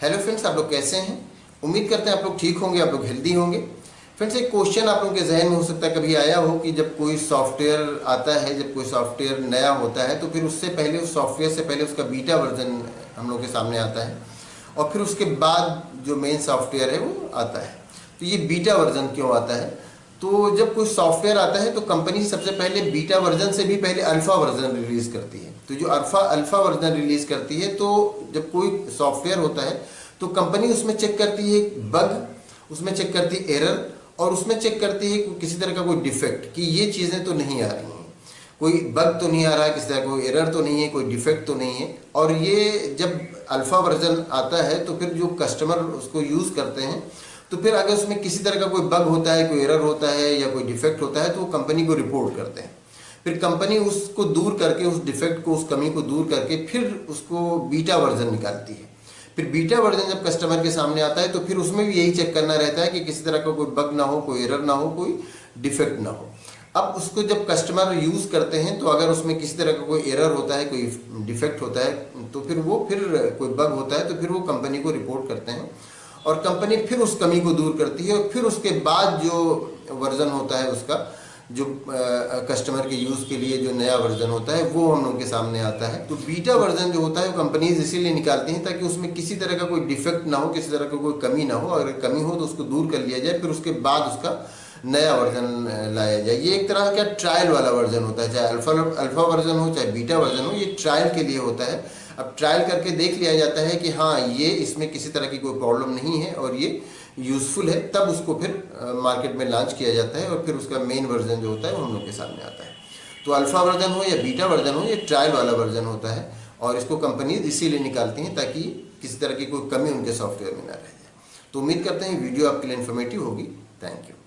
Hello friends, आप लोग कैसे हैं? उम्मीद करते हैं आप लोग ठीक होंगे, आप लोग हेल्दी होंगे। फ्रेंड्स, एक क्वेश्चन आप लोगों के जहन में हो सकता है कभी आया हो कि जब कोई सॉफ्टवेयर आता है, जब कोई सॉफ्टवेयर नया होता है तो फिर उससे पहले, उस सॉफ्टवेयर से पहले उसका बीटा वर्जन हम लोग के सामने आता है और फिर उसके बाद जो मेन सॉफ्टवेयर है वो आता है। तो ये बीटा वर्जन क्यों आता है? तो जब कोई सॉफ्टवेयर आता है तो कंपनी सबसे पहले बीटा वर्जन से भी पहले अल्फा वर्जन रिलीज करती है। तो जो अल्फा वर्जन रिलीज करती है, तो जब कोई सॉफ्टवेयर होता है तो कंपनी उसमें चेक करती है बग, उसमें चेक करती है एरर, और उसमें चेक करती है किसी तरह का कोई डिफेक्ट कि ये चीज़ें तो नहीं आ रही हैं, कोई बग तो नहीं आ रहा है, किसी तरह कोई एरर तो नहीं है, कोई डिफेक्ट तो नहीं है। और ये जब अल्फा वर्जन आता है तो फिर जो कस्टमर उसको यूज़ करते हैं, तो फिर अगर उसमें किसी तरह का कोई बग होता है, कोई एरर होता है या कोई डिफेक्ट होता है तो वो कंपनी को रिपोर्ट करते हैं। फिर कंपनी उसको दूर करके, उस डिफेक्ट को, उस कमी को दूर करके फिर उसको बीटा वर्जन निकालती है। फिर बीटा वर्जन जब कस्टमर के सामने आता है तो फिर उसमें भी यही चेक करना रहता है कि किसी तरह का कोई बग ना हो, कोई एरर ना हो, कोई डिफेक्ट ना हो। अब उसको जब कस्टमर यूज़ करते हैं तो अगर उसमें किसी तरह का कोई एरर होता है, कोई डिफेक्ट होता है, तो फिर कोई बग होता है तो फिर वो कंपनी को रिपोर्ट करते हैं और कंपनी फिर उस कमी को दूर करती है। और फिर उसके बाद जो वर्जन होता है उसका, जो कस्टमर के यूज़ के लिए जो नया वर्जन होता है वो हम लोग के सामने आता है। तो बीटा वर्जन जो होता है वो कंपनीज इसीलिए निकालती हैं ताकि उसमें किसी तरह का कोई डिफेक्ट ना हो, किसी तरह का कोई कमी ना हो। अगर कमी हो तो उसको दूर कर लिया जाए, फिर उसके बाद उसका नया वर्जन लाया जाए। ये एक तरह का ट्रायल वाला वर्जन होता है, चाहे अल्फा वर्जन हो चाहे बीटा वर्जन हो, ये ट्रायल के लिए होता है। अब ट्रायल करके देख लिया जाता है कि हाँ, ये इसमें किसी तरह की कोई प्रॉब्लम नहीं है और ये यूज़फुल है, तब उसको फिर मार्केट में लॉन्च किया जाता है और फिर उसका मेन वर्जन जो होता है वो हम लोग के सामने आता है। तो अल्फा वर्जन हो या बीटा वर्जन हो, ये ट्रायल वाला वर्जन होता है और इसको कंपनीज इसीलिए निकालती हैं ताकि किसी तरह की कोई कमी उनके सॉफ्टवेयर में ना रह जाए। तो उम्मीद करते हैं वीडियो आपके लिए इन्फॉर्मेटिव होगी। Thank you.